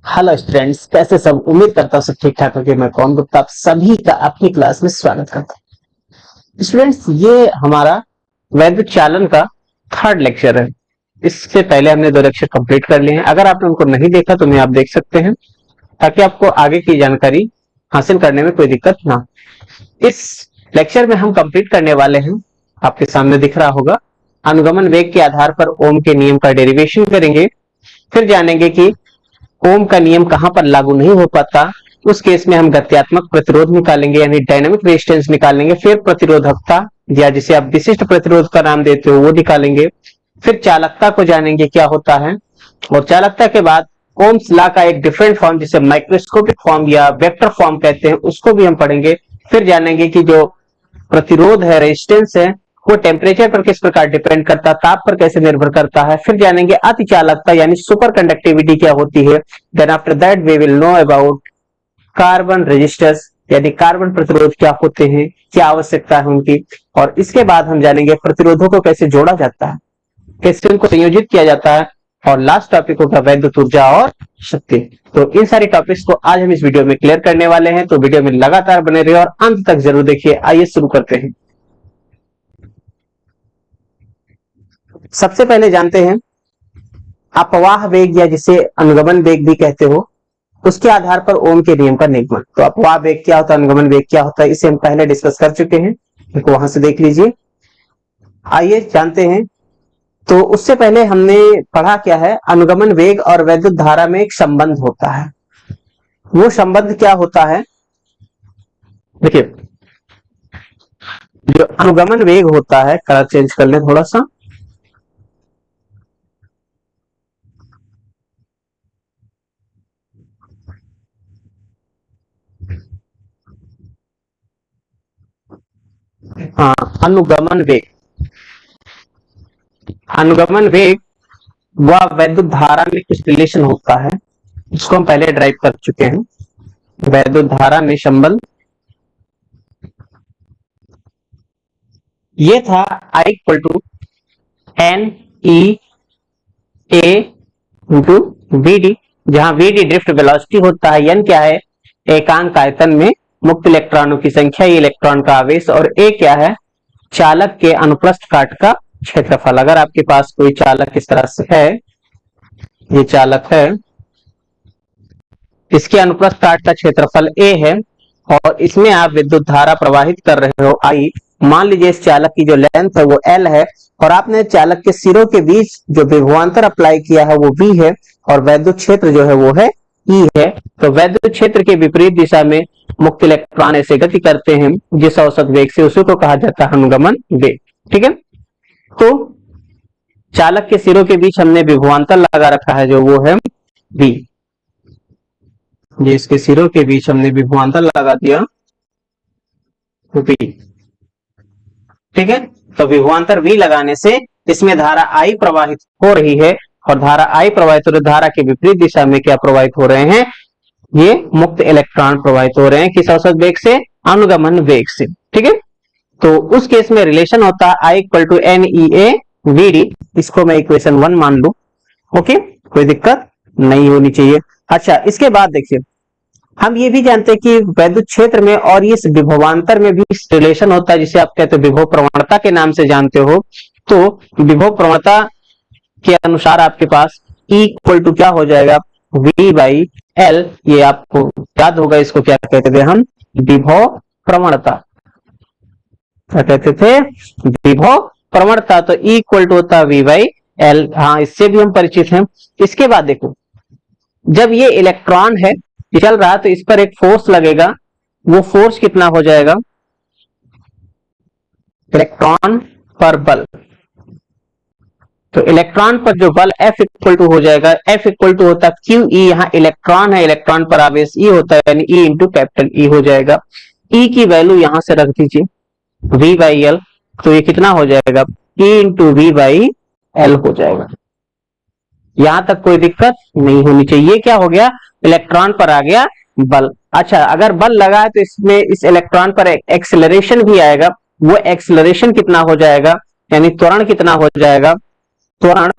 Hello students, कैसे सब। उम्मीद करता हूँ सब ठीक ठाक होंगे। मैं कौन गुप्ता आप सभी का अपनी क्लास में स्वागत करता हूँ। स्टूडेंट्स, ये हमारा वैद्युत चालन का थर्ड लेक्चर है। इससे पहले हमने 2 लेक्चर कंप्लीट कर लिए हैं। अगर आपने उनको नहीं देखा तो उन्हें आप देख सकते हैं, ताकि आपको आगे की जानकारी हासिल करने में कोई दिक्कत ना हो। इस लेक्चर में हम कंप्लीट करने वाले हैं, आपके सामने दिख रहा होगा, अनुगमन वेग के आधार पर ओम के नियम का डेरिवेशन करेंगे। फिर जानेंगे कि ओम का नियम कहां पर लागू नहीं हो पाता, उस केस में हम गत्यात्मक प्रतिरोध निकालेंगे, यानी डायनामिक रेजिस्टेंस निकालेंगे। फिर प्रतिरोधकता, या जिसे आप विशिष्ट प्रतिरोध का नाम देते हो, वो निकालेंगे। फिर चालकता को जानेंगे क्या होता है, और चालकता के बाद ओम्स लॉ का एक डिफरेंट फॉर्म, जिसे माइक्रोस्कोपिक फॉर्म या वेक्टर फॉर्म कहते हैं, उसको भी हम पढ़ेंगे। फिर जानेंगे कि जो प्रतिरोध है, रेजिस्टेंस है, वो टेम्परेचर पर किस प्रकार डिपेंड करता है, ताप पर कैसे निर्भर करता है। फिर जानेंगे अति चालकता यानी सुपर कंडक्टिविटी क्या होती है। Then after that we will know about carbon resistors, यानी कार्बन प्रतिरोध क्या होते हैं, क्या आवश्यकता है उनकी। और इसके बाद हम जानेंगे प्रतिरोधों को कैसे जोड़ा जाता है, कैसे उनको संयोजित किया जाता है। और लास्ट टॉपिक होगा वैद्युत ऊर्जा और शक्ति। तो इन सारे टॉपिक्स को आज हम इस वीडियो में क्लियर करने वाले हैं, तो वीडियो में लगातार बने रहिए और अंत तक जरूर देखिए। आइए शुरू करते हैं। सबसे पहले जानते हैं अपवाह वेग, या जिसे अनुगमन वेग भी कहते हो, उसके आधार पर ओम के नियम का निगमन। तो अपवाह वेग क्या होता है, अनुगमन वेग क्या होता है, इसे हम पहले डिस्कस कर चुके हैं, इनको वहां से देख लीजिए। आइए जानते हैं। तो उससे पहले हमने पढ़ा क्या है, अनुगमन वेग और वैद्युत धारा में एक संबंध होता है। वो संबंध क्या होता है, देखिए, जो अनुगमन वेग होता है, कलर चेंज कर ले थोड़ा सा। हाँ, अनुगमन वेग, अनुगमन वेग व वैद्युत धारा में कुछ रिलेशन होता है, इसको हम पहले ड्राइव कर चुके हैं। वैद्युत धारा में संबंध ये था, I equal to N E A into V D, जहां वी डी ड्रिफ्ट वेलोसिटी होता है, एन क्या है, एकांक आयतन में मुक्त इलेक्ट्रॉनों की संख्या, ये इलेक्ट्रॉन का आवेश, और ए क्या है, चालक के अनुप्रस्थ काट का क्षेत्रफल। अगर आपके पास कोई चालक इस तरह से है, ये चालक है, इसके अनुप्रस्थ काट का क्षेत्रफल ए है, और इसमें आप विद्युत धारा प्रवाहित कर रहे हो आई। मान लीजिए इस चालक की जो लेंथ है वो एल है, और आपने चालक के सिरों के बीच जो विभवांतर अप्लाई किया है वो बी है, और वैद्युत क्षेत्र जो है वो है ई है। तो वैद्युत क्षेत्र के विपरीत दिशा में मुक्त इलेक्ट्रॉन ऐसे गति करते हैं जिस औसत वेग से, उसी को कहा जाता है अनुगमन वेग। ठीक है, तो चालक के सिरों के बीच हमने विभवांतर लगा रखा है, जो वो है बी। ये इसके सिरों के बीच हमने विभवांतर लगा दिया V। ठीक है, तो विभवांतर V लगाने से इसमें धारा I प्रवाहित हो रही है, और धारा I प्रवाहित हो रही, धारा के विपरीत दिशा में क्या प्रवाहित हो रहे हैं, ये मुक्त इलेक्ट्रॉन प्रवाहित हो रहे हैं। किस औसत वेग से, अनुगमन वेग से। ठीक है, तो उस केस में रिलेशन होता है I equal to N E A V D, इसको मैं इक्वेशन 1 मान लू। ओके, कोई दिक्कत नहीं होनी चाहिए। अच्छा, इसके बाद देखिए, हम ये भी जानते हैं कि वैद्युत क्षेत्र में और इस विभवांतर में भी रिलेशन होता है, जिसे आप कहते हो विभव प्रवणता के नाम से जानते हो। तो विभव प्रवणता के अनुसार आपके पास E इक्वल टू क्या हो जाएगा, V बाई एल। ये आपको याद होगा, इसको क्या कहते थे हम, विभव प्रवणता। क्या कहते थे, विभव प्रवणता। तो E इक्वल टू होता है V बाई एल। हाँ, इससे भी हम परिचित हैं। इसके बाद देखो, जब ये इलेक्ट्रॉन है चल रहा, तो इस पर एक फोर्स लगेगा, वो फोर्स कितना हो जाएगा, इलेक्ट्रॉन पर बल। तो इलेक्ट्रॉन पर जो बल F इक्वल टू हो जाएगा, F इक्वल टू होता क्यू ई, यहाँ इलेक्ट्रॉन है, इलेक्ट्रॉन पर आवेश E होता है, यानी E इंटू कैपिटल E हो जाएगा। E की वैल्यू यहां से रख दीजिए, V बाई एल। तो ये कितना हो जाएगा, E into V by L हो जाएगा। यहां तक कोई दिक्कत नहीं होनी चाहिए। क्या हो गया, इलेक्ट्रॉन पर आ गया बल। अच्छा, अगर बल लगा है तो इसमें इस इलेक्ट्रॉन पर एक्सेलरेशन भी आएगा। वो एक्सेलरेशन कितना हो जाएगा, यानी त्वरण कितना हो जाएगा, त्वरण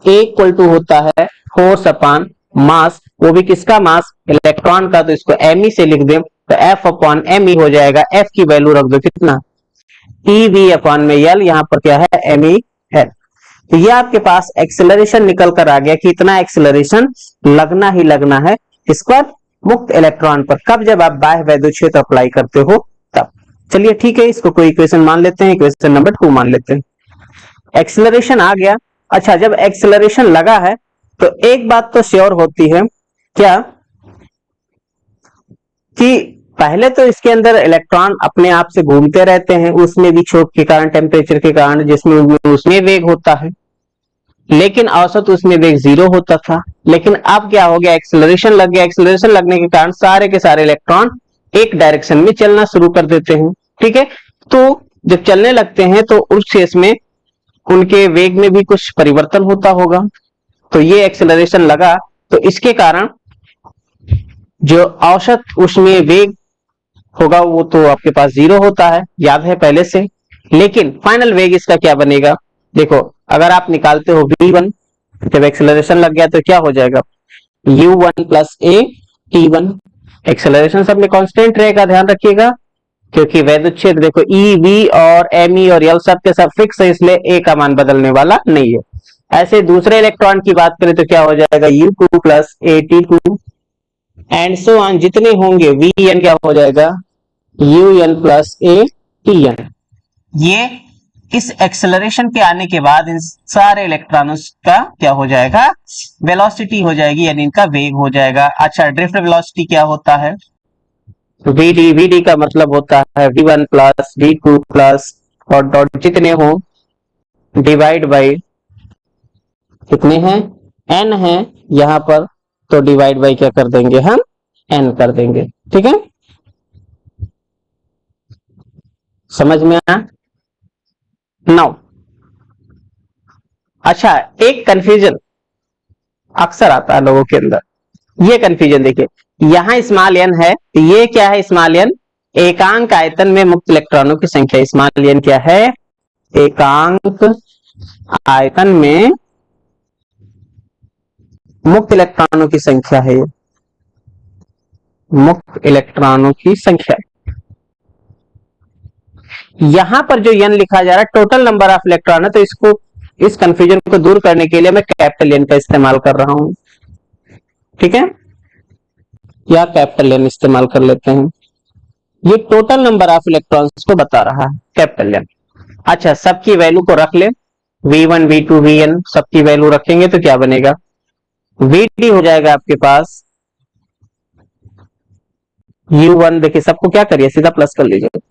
A इक्वल टू होता है फोर्स अपान मास, वो भी किसका मास, इलेक्ट्रॉन का, तो इसको me से लिख दें तो F अपॉन me हो जाएगा। F की वैल्यू रख दो कितना, ev अपॉन में l, यहाँ पर क्या है me है। तो ये आपके पास एक्सेलरेशन निकल कर आ गया कि इतना एक्सेलरेशन लगना ही लगना है इस पर, मुक्त इलेक्ट्रॉन पर। कब, जब आप बाह्य वैद्युत क्षेत्र अप्लाई करते हो तब। चलिए ठीक है, इसको कोई इक्वेशन मान लेते हैं, इक्वेशन नंबर 2 मान लेते हैं। एक्सेलरेशन आ गया। अच्छा, जब एक्सेलरेशन लगा है तो एक बात तो श्योर होती है, क्या कि पहले तो इसके अंदर इलेक्ट्रॉन अपने आप से घूमते रहते हैं, उसमें विक्षोभ के कारण, टेम्परेचर के कारण, जिसमें उसमें वेग होता है, लेकिन औसत उसमें वेग 0 होता था। लेकिन अब क्या हो गया, एक्सेलरेशन लग गया। एक्सेलरेशन लगने के कारण सारे के सारे इलेक्ट्रॉन एक डायरेक्शन में चलना शुरू कर देते हैं। ठीक है, तो जब चलने लगते हैं तो उस केस में उनके वेग में भी कुछ परिवर्तन होता होगा। तो ये एक्सेलरेशन लगा तो इसके कारण जो औसत उसमें वेग होगा वो तो आपके पास 0 होता है, याद है पहले से। लेकिन फाइनल वेग इसका क्या बनेगा, देखो अगर आप निकालते हो v1, जब एक्सेलरेशन लग गया तो क्या हो जाएगा, u1 plus a t1। Acceleration सब में कांस्टेंट रहेगा, ध्यान रखिएगा, क्योंकि वैद्युत क्षेत्र देखो ई वी और एम ई और एल सब के सब फिक्स है, इसलिए ए का मान बदलने वाला नहीं है। ऐसे दूसरे इलेक्ट्रॉन की बात करें तो क्या हो जाएगा, u2 plus A t2 and so on, जितने होंगे vn क्या हो जाएगा, un प्लस ए tn। ये इस एक्सेलरेशन के आने के बाद इन सारे इलेक्ट्रॉनों का क्या हो जाएगा, वेलोसिटी हो जाएगी, यानी इनका वेग हो जाएगा। अच्छा, ड्रिफ्ट वेलोसिटी क्या होता है, vd का मतलब होता है v1 प्लस v2 प्लस और डॉट जितने हो डिवाइड बाई, कितने हैं, n है यहां पर, तो डिवाइड बाई क्या कर देंगे हम, n कर देंगे। ठीक है, समझ में आया। नाउ अच्छा, एक कंफ्यूजन अक्सर आता है लोगों के अंदर, ये कंफ्यूजन देखिए, यहां स्मॉल n है, ये क्या है स्मॉल n, एकांक आयतन में मुक्त इलेक्ट्रॉनों की संख्या। स्मॉल n क्या है, एकांक आयतन में मुक्त इलेक्ट्रॉनों की संख्या है, मुक्त इलेक्ट्रॉनों की संख्या। यहां पर जो n लिखा जा रहा है टोटल नंबर ऑफ इलेक्ट्रॉन है, तो इसको, इस कंफ्यूजन को दूर करने के लिए मैं कैपिटल n का इस्तेमाल कर रहा हूं। ठीक है, या कैपिटल n इस्तेमाल कर लेते हैं, ये टोटल नंबर ऑफ इलेक्ट्रॉन्स को बता रहा है, कैपिटल n। अच्छा, सबकी वैल्यू को रख ले, v1 v2 vn सबकी वैल्यू रखेंगे तो क्या बनेगा, vd हो जाएगा आपके पास u1, देखिए सबको क्या करिए सीधा प्लस कर लीजिए,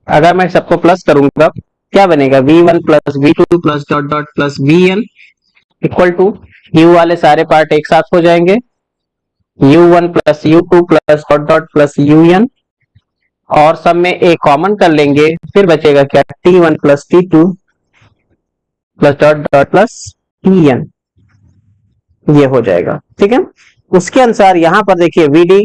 अगर मैं सबको प्लस करूंगा क्या बनेगा, v1 plus v2 plus dot dot plus vn equal to, u वाले सारे पार्ट एक साथ हो जाएंगे, u1 plus u2 plus dot dot plus un, और सब में एक कॉमन कर लेंगे, फिर बचेगा क्या, t1 plus t2 plus dot dot plus tn, ये हो जाएगा। ठीक है, उसके अनुसार यहां पर देखिए vd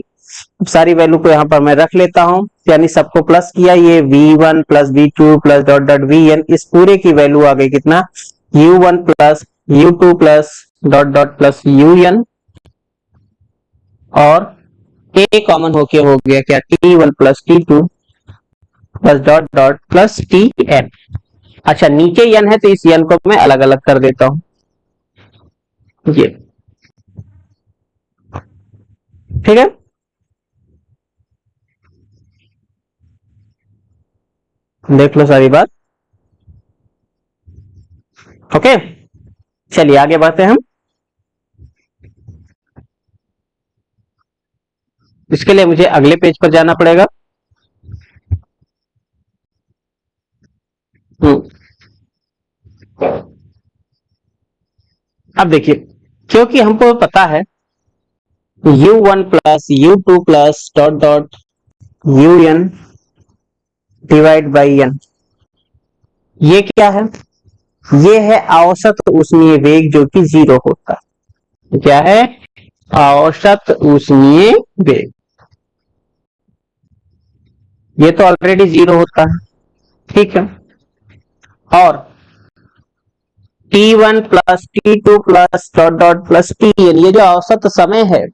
सारी वैल्यू को यहां पर मैं रख लेता हूं, यानी सबको प्लस किया, ये v1 plus v2 plus dot dot vn, इस पूरे की वैल्यू आ गई कितना, u1 plus u2 plus dot dot plus un, और a कॉमन होके हो गया क्या, t1 plus t2 plus dot dot plus tn। अच्छा, नीचे n है तो इस n को मैं अलग अलग कर देता हूं, ये ठीक है। देख लो सारी बात, ओके। चलिए आगे बढ़ते हैं हम, इसके लिए मुझे अगले पेज पर जाना पड़ेगा। अब देखिए, क्योंकि हमको पता है u1 plus u2 plus dot dot un divide by n, ये क्या है, ये है औसत ऊष्मीय वेग जो कि 0 होता है। क्या है, औसत ऊष्मीय वेग, ये तो ऑलरेडी 0 होता है। ठीक है, और t1 plus t2 plus dot dot plus tn, ये जो औसत समय है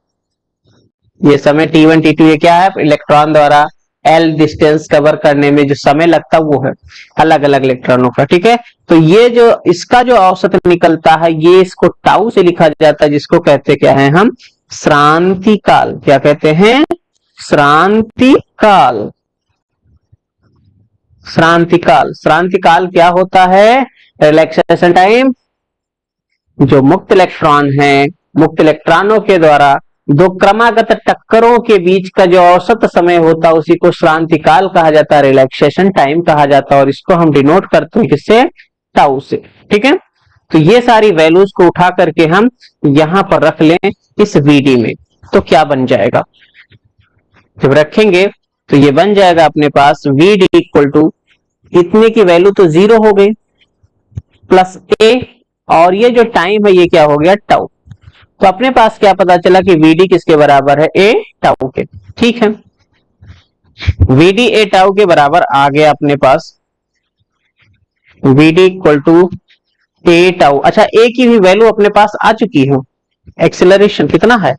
ये समय T1 T2 ये क्या है, इलेक्ट्रॉन द्वारा L डिस्टेंस कवर करने में जो समय लगता है वो है अलग अलग इलेक्ट्रॉनों का। ठीक है, तो ये जो इसका जो औसत निकलता है ये इसको टाउ से लिखा जाता है, जिसको कहते क्या है हम, श्रांति काल। क्या कहते हैं, श्रांति काल। श्रांति काल, श्रांति काल क्या होता है, रिलैक्सेशन टाइम। जो मुक्त इलेक्ट्रॉन है, मुक्त इलेक्ट्रॉनों के द्वारा दो क्रमागत टक्करों के बीच का जो औसत समय होता है उसी को श्रांति काल कहा जाता है, रिलैक्सेशन टाइम कहा जाता है, और इसको हम डिनोट करते हैं किससे, टाउ से। ठीक है, तो ये सारी वैल्यूज को उठा करके हम यहां पर रख लें इस वीडी में, तो क्या बन जाएगा, जब रखेंगे तो ये बन जाएगा अपने पास वीडी इक्वल टू, इतने की वैल्यू तो 0 हो गई, प्लस ए, और ये जो टाइम है ये क्या हो गया, टाउ। तो अपने पास क्या पता चला कि वीडी किसके बराबर है, ए टाउ के। ठीक है, वीडी ए टाउ के बराबर आ गया अपने पास, v d equal to a tau. अच्छा, ए की भी वैल्यू अपने पास आ चुकी है, एक्सेलरेशन कितना है,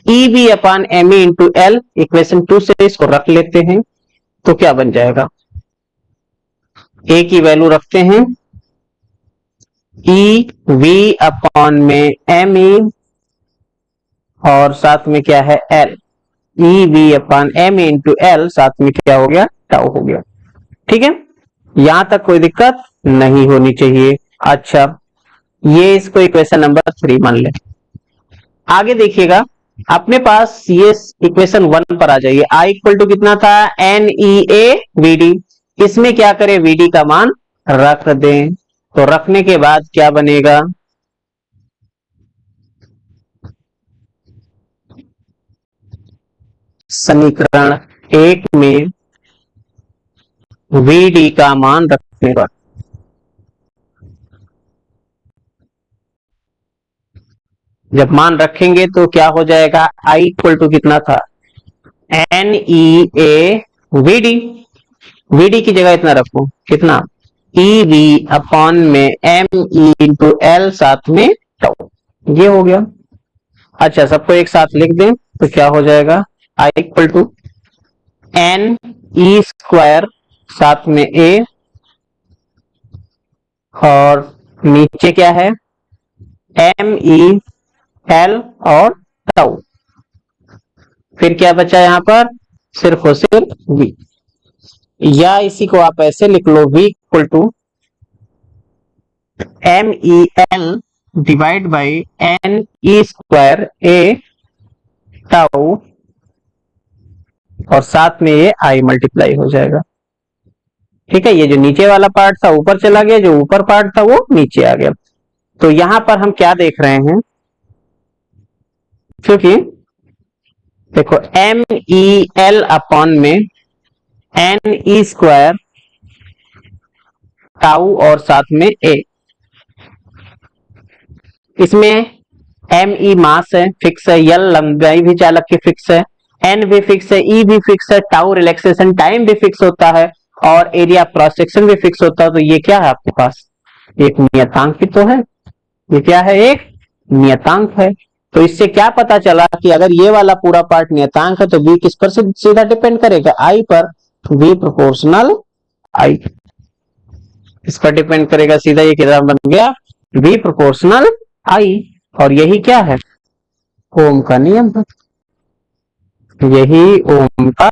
E B upon M E into L, equation 2 से इसको रख लेते हैं, तो क्या बन जाएगा, ए की वैल्यू रखते हैं ई वी अपॉन में एम ई, और साथ में क्या है L, E V upon M into L, साथ में क्या हो गया, टाउ हो गया। ठीक है, यहां तक कोई दिक्कत नहीं होनी चाहिए। अच्छा, ये इसको इक्वेशन नंबर 3 मान ले। आगे देखिएगा, अपने पास ये इक्वेशन 1 पर आ जाइए, आई इक्वल टू कितना था, N E A V D. इसमें क्या करें, वीडी का मान रख दें, तो रखने के बाद क्या बनेगा, समीकरण 1 में वीडी का मान रखने पर जब मान रखेंगे तो क्या हो जाएगा, आई इक्वल टू कितना था, एन ई ए वीडी, वीडी की जगह इतना रखो, कितना, ई वी अपॉन में एम ई इंटू एल, साथ में टाउ, ये हो गया। अच्छा, सबको एक साथ लिख दें तो क्या हो जाएगा, I equal to N E square, साथ में ए, और नीचे क्या है, एम ई एल और टाउ, फिर क्या बचा यहां पर, सिर्फ और सिर्फ वी, या इसी को आप ऐसे लिख लो, v equal to m E l divide by n E square a tau, और साथ में ये आई मल्टीप्लाई हो जाएगा। ठीक है, ये जो नीचे वाला पार्ट था ऊपर चला गया, जो ऊपर पार्ट था वो नीचे आ गया। तो यहां पर हम क्या देख रहे हैं, क्योंकि देखो एम ई एल अपॉन में एन ई स्क्वायर टाउ और साथ में ए, इसमें एम ई मास है, फिक्स है, एल लंबाई भी चालक की फिक्स है, एन भी फिक्स है, ई भी फिक्स है, टाउ रिलैक्सेशन टाइम भी फिक्स होता है, और एरिया क्रॉस सेक्शन भी फिक्स होता है। तो ये क्या है आपके पास, एक नियतांक ही तो है, ये क्या है, एक नियतांक है। तो इससे क्या पता चला कि अगर ये वाला पूरा पार्ट नियतांक है तो बी किस पर से सीधा डिपेंड करेगा, आई पर, बी प्रोपोर्शनल आई, इस पर डिपेंड करेगा सीधा। ये कितना बन गया, बी प्रोपोर्शनल आई, और यही क्या है, ओम का नियम है, यही ओम का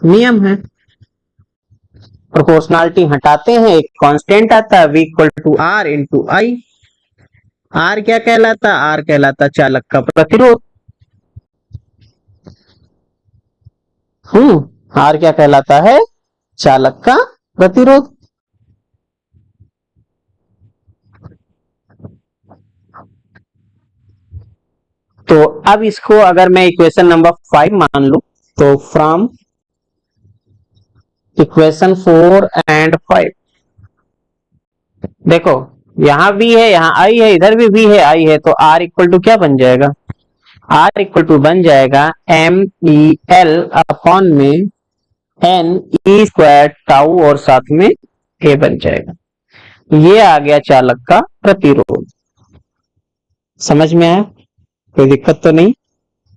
नियम है। प्रोपोर्शनलिटी हटाते हैं, एक कांस्टेंट आता है, v equal to R into I. R क्या कहलाता, आर कहलाता चालक का प्रतिरोध। आर क्या कहलाता है, चालक का प्रतिरोध। तो अब इसको अगर मैं इक्वेशन नंबर 5 मान लू, तो फ्रॉम इक्वेशन 4 एंड 5, देखो यहां भी है, यहां आई है, इधर भी है, आई है, तो आर इक्वल टू क्या बन जाएगा, आर इक्वल टू बन जाएगा एम ई एल अपॉन में एन ई स्क्वायर टाउ, और साथ में ए बन जाएगा। ये आ गया चालक का प्रतिरोध। समझ में आया, कोई दिक्कत तो नहीं।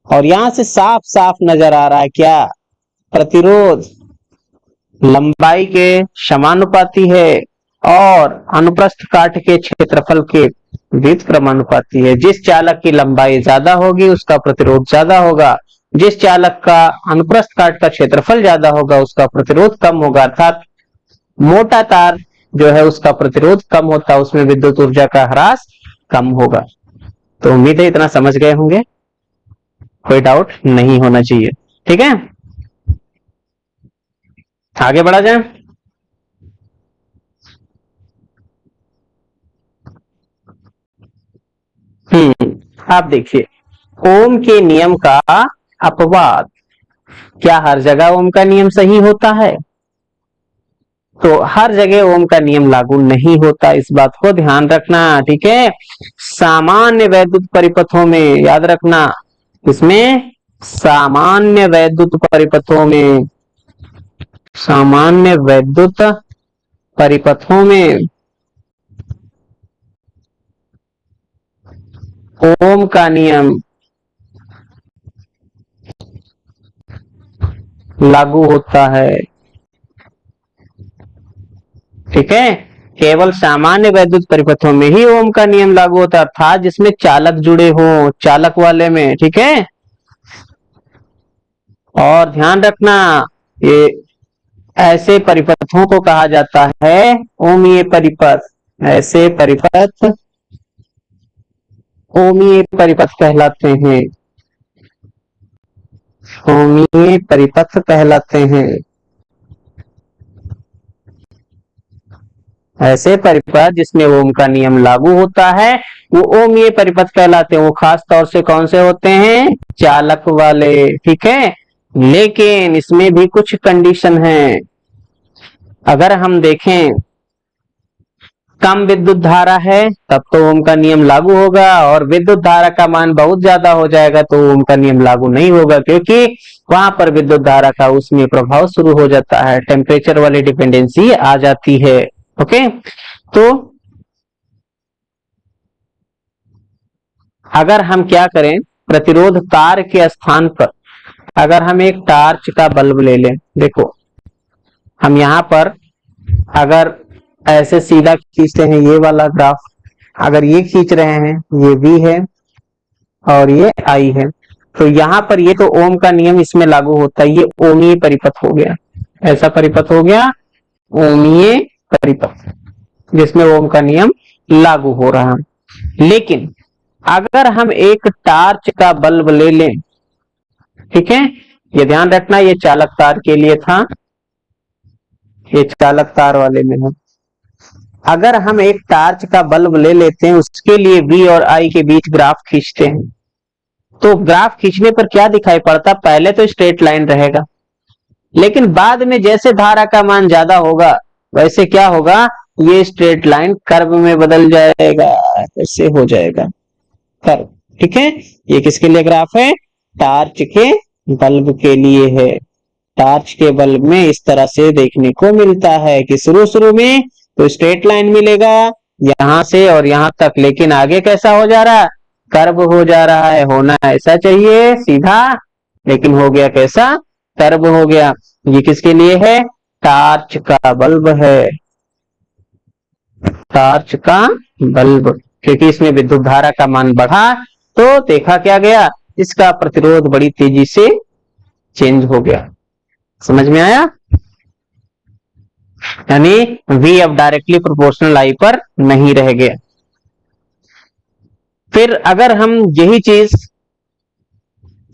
और यहां से साफ साफ नजर आ रहा है क्या, प्रतिरोध लंबाई के समानुपाती है और अनुप्रस्थ काट के क्षेत्रफल के व्युत्क्रमानुपाती है। जिस चालक की लंबाई ज्यादा होगी उसका प्रतिरोध ज्यादा होगा, जिस चालक का अनुप्रस्थ काट का क्षेत्रफल ज्यादा होगा उसका प्रतिरोध कम होगा। अर्थात मोटा तार जो है उसका प्रतिरोध कम होता है, उसमें विद्युत ऊर्जा का ह्रास कम होगा। तो उम्मीद है इतना समझ गए होंगे, कोई डाउट नहीं होना चाहिए। ठीक है, आगे बढ़ा जाए। आप देखिए ओम के नियम का अपवाद, क्या हर जगह ओम का नियम सही होता है? तो हर जगह ओम का नियम लागू नहीं होता, इस बात को ध्यान रखना। ठीक है, सामान्य वैद्युत परिपथों में याद रखना, इसमें सामान्य वैद्युत परिपथों में, सामान्य वैद्युत परिपथों में ओम का नियम लागू होता है। ठीक है, केवल सामान्य वैद्युत परिपथों में ही ओम का नियम लागू होता है, अर्थात जिसमें चालक जुड़े हो, चालक वाले में। ठीक है, और ध्यान रखना ये ऐसे परिपथों को कहा जाता है ओमीय परिपथ। ऐसे परिपथ ओमीय परिपथ कहलाते हैं, ओमीय परिपथ कहलाते हैं। ऐसे परिपथ जिसमें ओम का नियम लागू होता है वो ओमीय परिपथ कहलाते हैं। वो खास तौर से कौन से होते हैं? चालक वाले। ठीक है, लेकिन इसमें भी कुछ कंडीशन है। अगर हम देखें कम विद्युत धारा है तब तो ओम का नियम लागू होगा, और विद्युत धारा का मान बहुत ज्यादा हो जाएगा तो ओम का नियम लागू नहीं होगा, क्योंकि वहां पर विद्युत धारा का उसमें प्रभाव शुरू हो जाता है, टेम्परेचर वाली डिपेंडेंसी आ जाती है। ओके, तो अगर हम क्या करें, प्रतिरोध तार के स्थान पर अगर हम एक टार्च का बल्ब ले लें, देखो हम यहां पर अगर ऐसे सीधा खींचते हैं ये वाला ग्राफ, अगर ये खींच रहे हैं, ये V है और ये I है, तो यहां पर ये तो ओम का नियम इसमें लागू होता है, ये ओमीय परिपथ हो गया। ऐसा परिपथ हो गया ओमीय परिपथ जिसमें ओम का नियम लागू हो रहा है। लेकिन अगर हम एक टार्च का बल्ब ले लें, ठीक है, ये ध्यान रखना ये चालक तार के लिए था, ये चालक तार वाले में है। अगर हम एक टार्च का बल्ब ले लेते हैं, उसके लिए V और I के बीच ग्राफ खींचते हैं, तो ग्राफ खींचने पर क्या दिखाई पड़ता? पहले तो स्ट्रेट लाइन रहेगा, लेकिन बाद में जैसे धारा का मान ज्यादा होगा वैसे क्या होगा, ये स्ट्रेट लाइन कर्व में बदल जाएगा, ऐसे हो जाएगा कर्व। ठीक है, ये किसके लिए ग्राफ है? टार्च के बल्ब के लिए है। टार्च के बल्ब में इस तरह से देखने को मिलता है कि शुरू में तो स्ट्रेट लाइन मिलेगा यहां से और यहां तक, लेकिन आगे कैसा हो जा रहा है? कर्व हो जा रहा है। होना ऐसा चाहिए सीधा, लेकिन हो गया कैसा? कर्व हो गया। ये किसके लिए है? टार्च का बल्ब है, टार्च का बल्ब, क्योंकि इसमें विद्युत धारा का मान बढ़ा तो देखा क्या गया, इसका प्रतिरोध बड़ी तेजी से चेंज हो गया। समझ में आया? यानी V अब डायरेक्टली प्रोपोर्शनल I पर नहीं रह गया। फिर अगर हम यही चीज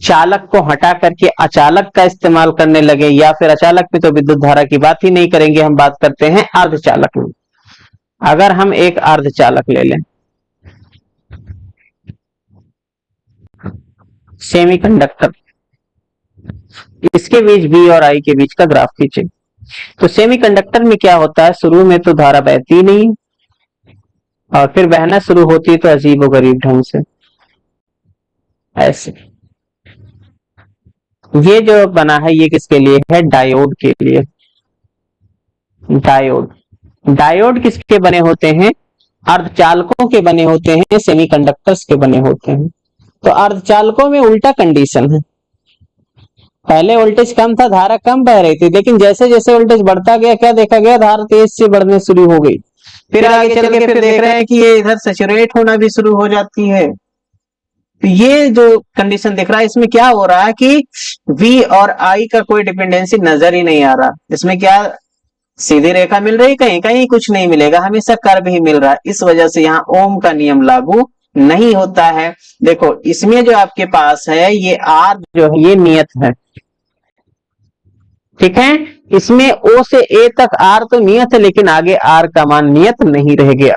चालक को हटा करके अचालक का इस्तेमाल करने लगे, या फिर अचालक में तो विद्युत धारा की बात ही नहीं करेंगे, हम बात करते हैं अर्धचालक में। अगर हम एक अर्धचालक ले लें, सेमीकंडक्टर, इसके बीच V और I के बीच का ग्राफ खींचे, तो सेमीकंडक्टर में क्या होता है, शुरू में तो धारा बहती नहीं और फिर बहना शुरू होती है तो अजीबोगरीब ढंग से ऐसे। ये जो बना है ये किसके लिए है? डायोड के लिए। डायोड, डायोड किसके बने होते हैं? अर्धचालकों के बने होते हैं, सेमीकंडक्टर्स के बने होते हैं। तो अर्धचालकों में उल्टा कंडीशन है, पहले वोल्टेज कम था, धारा कम बह रही थी, लेकिन जैसे जैसे वोल्टेज बढ़ता गया क्या देखा गया, धारा तेज से बढ़ने शुरू हो गई। फिर आगे चल के फिर देख रहे हैं कि ये इधर सैचुरेट होना भी शुरू हो जाती है। तो ये जो कंडीशन दिख रहा है इसमें क्या हो रहा है कि V और I का कोई डिपेंडेंसी नजर ही नहीं आ रहा। इसमें क्या सीधी रेखा मिल रही, कहीं कहीं कुछ नहीं मिलेगा, हमेशा कर्व ही मिल रहा है। इस वजह से यहाँ ओम का नियम लागू नहीं होता है। देखो इसमें जो आपके पास है ये R जो है ये नियत है, ठीक है। इसमें O से A तक R तो नियत है, लेकिन आगे R का मान नियत नहीं रह गया।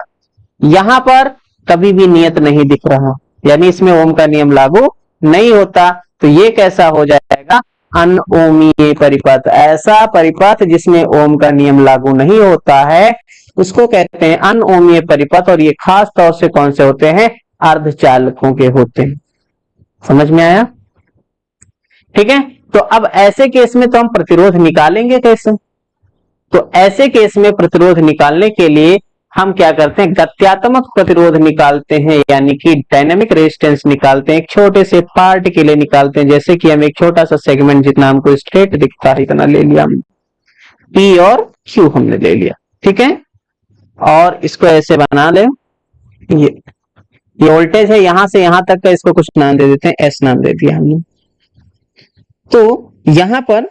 यहां पर कभी भी नियत नहीं दिख रहा, यानी इसमें ओम का नियम लागू नहीं होता। तो ये कैसा हो जाएगा, अनओमीय परिपथ। ऐसा परिपथ जिसमें ओम का नियम लागू नहीं होता है उसको कहते हैं अनओमीय परिपथ, और ये खास तौर से कौन से होते हैं, अर्धचालकों के होते हैं। समझ में आया, ठीक है। तो अब ऐसे केस में तो हम प्रतिरोध निकालेंगे कैसे, तो ऐसे केस में प्रतिरोध निकालने के लिए हम क्या करते हैं, गत्यात्मक प्रतिरोध निकालते हैं, यानी कि डायनेमिक रेजिस्टेंस निकालते हैं। एक छोटे से पार्ट के लिए निकालते हैं, जैसे कि हम एक छोटा सा सेगमेंट जितना हमको स्ट्रेट दिखता है इतना ले लिया हमने, P और Q हमने ले लिया, ठीक है। और इसको ऐसे बना ले, ये वोल्टेज है यहां से यहां तक का, इसको कुछ नाम दे देते हैं, S नाम दे दिया हमने। तो यहां पर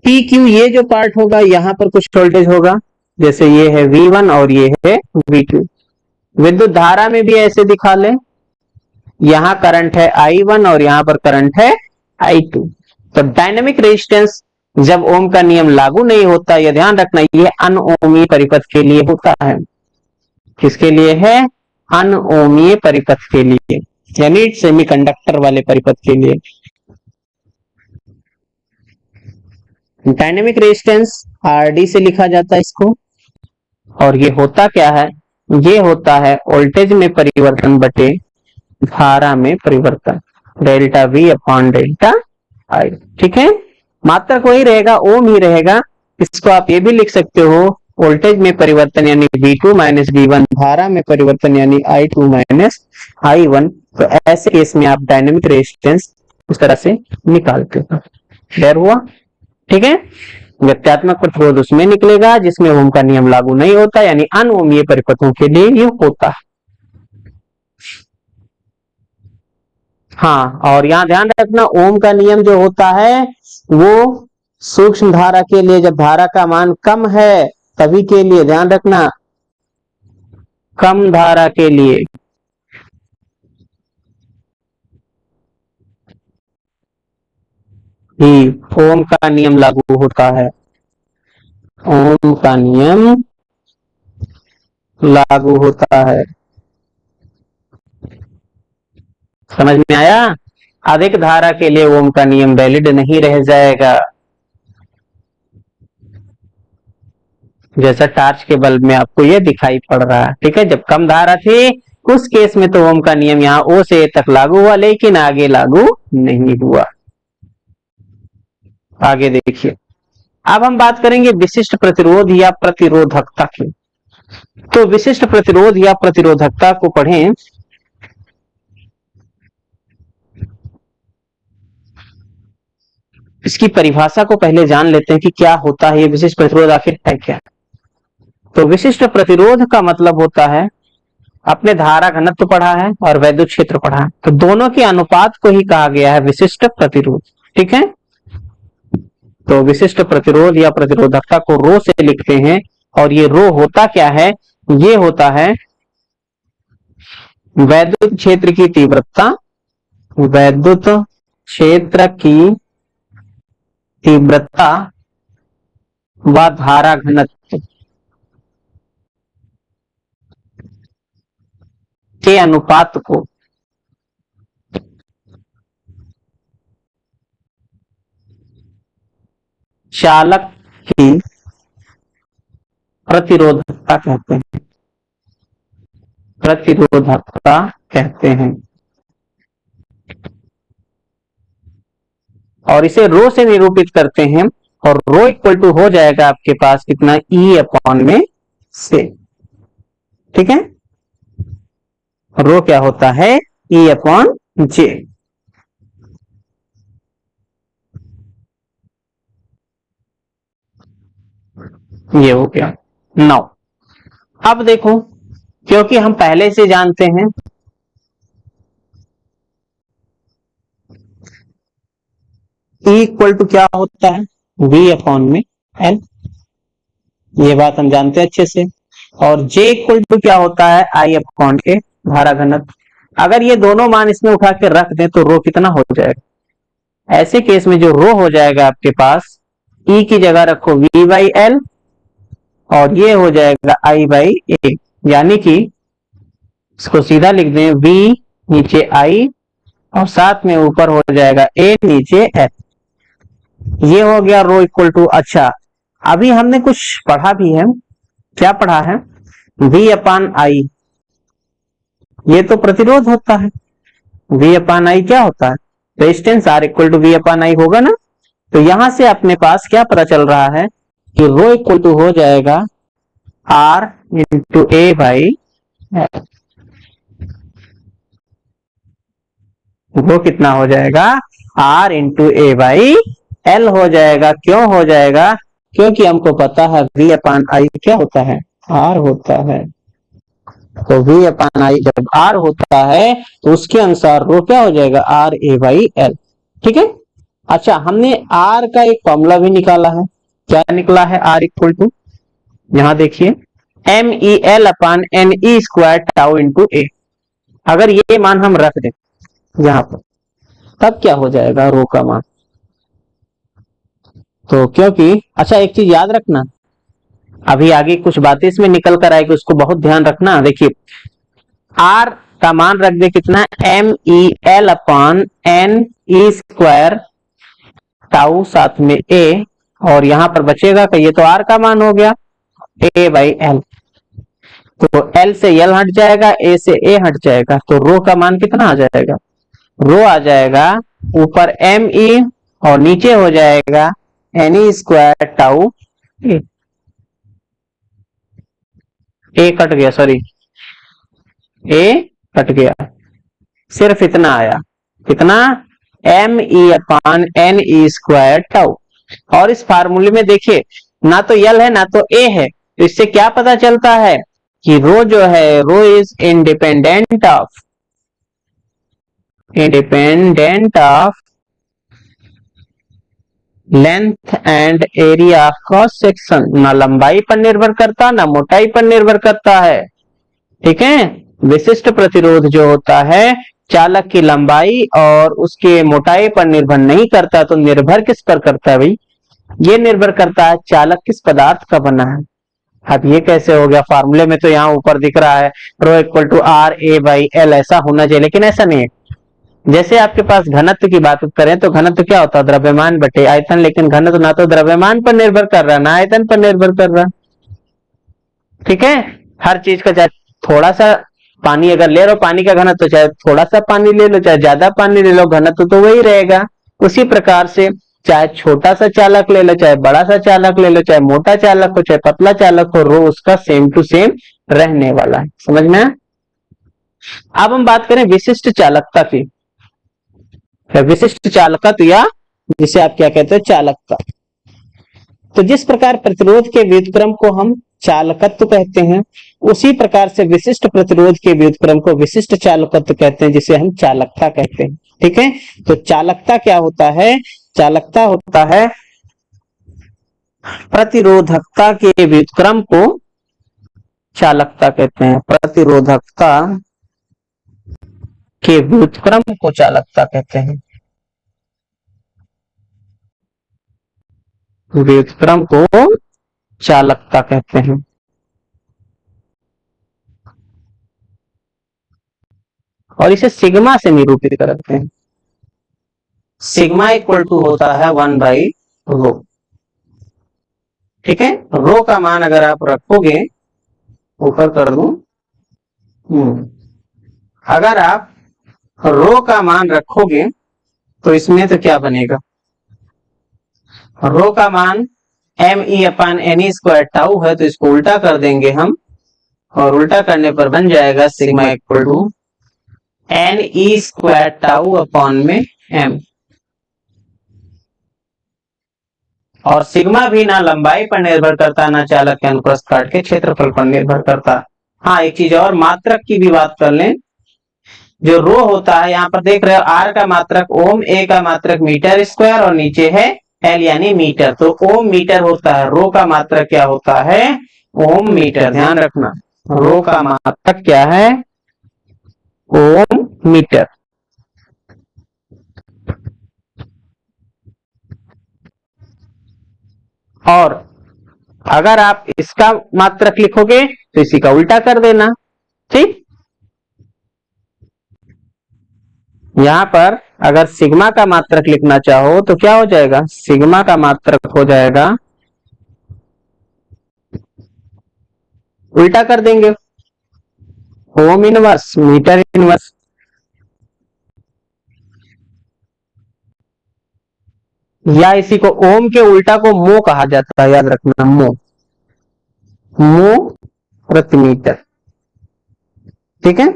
PQ ये जो पार्ट होगा यहां पर कुछ वोल्टेज होगा, जैसे ये है V1 और ये है V2। विद्युत धारा में भी ऐसे दिखा ले, यहां करंट है I1 और यहां पर करंट है I2। तो डायनेमिक रेजिस्टेंस जब ओम का नियम लागू नहीं होता, यह ध्यान रखना, ये अनओमीय परिपथ के लिए होता है। किसके लिए है, अनओमीय परिपथ के लिए, यानी सेमीकंडक्टर वाले परिपथ के लिए। डायनेमिक रेजिस्टेंस RD से लिखा जाता है इसको, और ये होता क्या है, ये होता है वोल्टेज में परिवर्तन बटे धारा में परिवर्तन, delta V upon delta I, ठीक है। मात्रक वही रहेगा, ओम ही रहेगा। इसको आप ये भी लिख सकते हो, वोल्टेज में परिवर्तन यानी V2 माइनस V1, धारा में परिवर्तन यानी I2 माइनस I1। तो ऐसे केस में आप डायनेमिक रेजिस्टेंस उस तरह से निकालते हो। क्लियर हुआ, ठीक है। व्यत्यात्मक प्रतिरोध उसमें निकलेगा जिसमें ओम का नियम लागू नहीं होता, यानी अनओमीय परिपथों के लिए ये होता है। हाँ, और यहां ध्यान रखना, ओम का नियम जो होता है वो सूक्ष्म धारा के लिए, जब धारा का मान कम है तभी के लिए, ध्यान रखना, कम धारा के लिए। ही ओम का नियम लागू होता है, ओम का नियम लागू होता है। समझ में आया, अधिक धारा के लिए ओम का नियम वैलिड नहीं रह जाएगा। जैसा टार्च के बल्ब में आपको ये दिखाई पड़ रहा है, ठीक है। जब कम धारा थी उस केस में तो ओम का नियम यहाँ O से A तक लागू हुआ, लेकिन आगे लागू नहीं हुआ। आगे देखिए, अब हम बात करेंगे विशिष्ट प्रतिरोध या प्रतिरोधकता की। तो विशिष्ट प्रतिरोध या प्रतिरोधकता को पढ़ें, इसकी परिभाषा को पहले जान लेते हैं कि क्या होता है ये विशिष्ट प्रतिरोध, आखिर है क्या। तो विशिष्ट प्रतिरोध का मतलब होता है, अपने धारा घनत्व पढ़ा है और वैद्युत क्षेत्र पढ़ा है, तो दोनों के अनुपात को ही कहा गया है विशिष्ट प्रतिरोध, ठीक है। तो विशिष्ट प्रतिरोध या प्रतिरोधकता को रो से लिखते हैं, और ये रो होता क्या है, ये होता है वैद्युत क्षेत्र की तीव्रता, वैद्युत क्षेत्र की तीव्रता व धारा घनत्व के अनुपात को चालक की प्रतिरोधकता कहते हैं, प्रतिरोधकता कहते हैं। और इसे रो से निरूपित करते हैं, और रो इक्वल टू हो जाएगा आपके पास कितना, E अपॉन में से, ठीक है। रो क्या होता है, ई अपॉन जे। ये हो गया। नाउ अब देखो, क्योंकि हम पहले से जानते हैं E इक्वल टू क्या होता है, V अपॉन में L, ये बात हम जानते हैं अच्छे से। और J इक्वल टू क्या होता है, I अपॉन के, धारा घनत्व। अगर ये दोनों मान इसमें उठा के रख दें तो रो कितना हो जाएगा। ऐसे केस में जो रो हो जाएगा आपके पास, E की जगह रखो V बाई एल और ये हो जाएगा I बाई ए, यानी कि इसको सीधा लिख दें V नीचे I और साथ में ऊपर हो जाएगा A नीचे एल। ये हो गया रो इक्वल टू। अच्छा, अभी हमने कुछ पढ़ा भी है, क्या पढ़ा है, V अपान आई, ये तो प्रतिरोध होता है। V अपान आई क्या होता है, resistance. R equal to V upon I होगा ना। तो यहां से अपने पास क्या पता चल रहा है कि रो इक्वल टू हो जाएगा R into A by L. वो कितना हो जाएगा, R into A by L हो जाएगा। क्यों हो जाएगा, क्योंकि हमको पता है V अपान आई क्या होता है, R होता है। तो V अपान आई जब R होता है तो उसके अनुसार रो क्या हो जाएगा, R ए बाई एल। ठीक है। अच्छा, हमने R का एक फॉर्मूला भी निकाला है। क्या निकला है, R इक्वल टू, यहां देखिए m E l upon n E square tau into a. अगर ये मान हम रख दें यहां पर, तब क्या हो जाएगा रो का मान। तो क्योंकि, अच्छा एक चीज याद रखना, अभी आगे कुछ बातें इसमें निकल कर आएगी, उसको बहुत ध्यान रखना। देखिए R का मान रख दे कितना, एम ई एल अपॉन एन ई स्क्वायर टाउ साथ में ए, और यहां पर बचेगा कि ये तो R का मान हो गया ए बाई एल। तो L से L हट जाएगा, A से A हट जाएगा, तो रो का मान कितना आ जाएगा, रो आ जाएगा ऊपर एम ई और नीचे हो जाएगा एन ई स्क्वायर टाउ ए। ए कट गया, सॉरी ए कट गया, सिर्फ इतना आया, कितना, एम ई अपान एन ई स्क्वायर टाउ। और इस फार्मूले में देखिए ना तो यल है ना तो ए है, तो इससे क्या पता चलता है कि रो जो है, rho is independent of length and area cross section. ना लंबाई पर निर्भर करता ना मोटाई पर निर्भर करता है। ठीक है। विशिष्ट प्रतिरोध जो होता है चालक की लंबाई और उसके मोटाई पर निर्भर नहीं करता, तो निर्भर किस पर करता है भाई, ये निर्भर करता है चालक किस पदार्थ का बना है। अब ये कैसे हो गया, फार्मूले में तो यहाँ ऊपर दिख रहा है rho equal to R A by l, ऐसा होना चाहिए, लेकिन ऐसा नहीं है। जैसे आपके पास घनत्व की बात करें तो घनत्व क्या होता है, द्रव्यमान बटे आयतन, लेकिन घनत्व ना तो द्रव्यमान पर निर्भर कर रहा ना आयतन पर निर्भर कर रहा। ठीक है। हर चीज का, चाहे थोड़ा सा पानी अगर ले लो, पानी का घनत्व, चाहे थोड़ा सा पानी ले लो चाहे ज्यादा पानी ले लो, घनत्व तो वही रहेगा। उसी प्रकार से चाहे छोटा सा चालक ले लो चाहे बड़ा सा चालक ले लो, चाहे मोटा चालक हो चाहे पतला चालक हो, रो उसका सेम टू सेम रहने वाला है। समझ में आया? अब हम बात करें विशिष्ट चालकता की। विशिष्ट चालकत्व या जिसे आप क्या कहते हैं, चालकता। तो जिस प्रकार प्रतिरोध के व्युत्क्रम को हम चालकत्व कहते हैं, उसी प्रकार से विशिष्ट प्रतिरोध के व्युत्क्रम को विशिष्ट चालकत्व कहते हैं, जिसे हम चालकता कहते हैं। ठीक है। तो चालकता क्या होता है, चालकता होता है प्रतिरोधकता के व्युत्क्रम को चालकता कहते हैं। प्रतिरोधकता के व्युत्क्रम को चालकता कहते हैं। व्युत्क्रम को चालकता कहते हैं। और इसे सिग्मा से निरूपित करते हैं। सिग्मा इक्वल टू होता है 1 बाई रो। ठीक है। रो का मान अगर आप रखोगे, ऊपर कर दूं, अगर आप रो का मान रखोगे तो इसमें तो क्या बनेगा, रो का मान एम ई अपान एन ई स्क्वायर टाउ है, तो इसको उल्टा कर देंगे हम, और उल्टा करने पर बन जाएगा sigma equal to N E square tau upon में एम। और सिग्मा भी ना लंबाई पर निर्भर करता ना चालक के अनुप्रस्थ काट के क्षेत्रफल पर निर्भर करता। हाँ, एक चीज और, मात्रक की भी बात कर लें। जो रो होता है, यहाँ पर देख रहे हो आर का मात्रक ओम, ए का मात्रक मीटर स्क्वायर और नीचे है एल यानी मीटर। तो ओम मीटर होता है, रो का मात्रक क्या होता है? ओम मीटर। ध्यान रखना, रो का मात्रक क्या है? ओम मीटर। और अगर आप इसका मात्रक लिखोगे तो इसी का उल्टा कर देना। ठीक, यहां पर अगर सिग्मा का मात्रक लिखना चाहो तो क्या हो जाएगा? सिग्मा का मात्रक हो जाएगा, उल्टा कर देंगे, ओम इनवर्स मीटर इनवर्स। या इसी को ओम के उल्टा को मो कहा जाता है, याद रखना, मो, मो प्रति मीटर। ठीक है,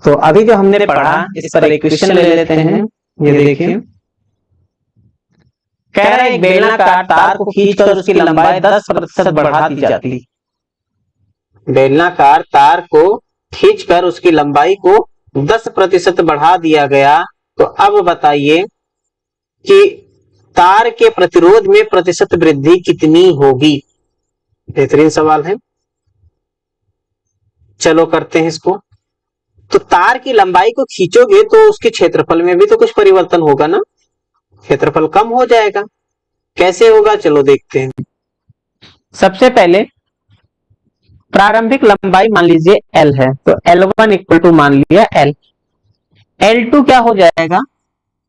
तो अभी जो हमने पढ़ा इस पर एक क्वेश्चन ले लेते हैं। ये देखिए, कह रहा है एक बेलनाकार तार को खींचकर उसकी लंबाई 10% बढ़ा दी जाती। बेलनाकार तार को खींचकर उसकी लंबाई को 10% बढ़ा दिया गया, तो अब बताइए कि तार के प्रतिरोध में प्रतिशत वृद्धि कितनी होगी? बेहतरीन सवाल है, चलो करते हैं इसको। तो तार की लंबाई को खींचोगे तो उसके क्षेत्रफल में भी तो कुछ परिवर्तन होगा ना, क्षेत्रफल कम हो जाएगा। कैसे होगा, चलो देखते हैं। सबसे पहले प्रारंभिक लंबाई मान लीजिए L है, तो L1 इक्वल टू मान लिया L। L2 क्या हो जाएगा?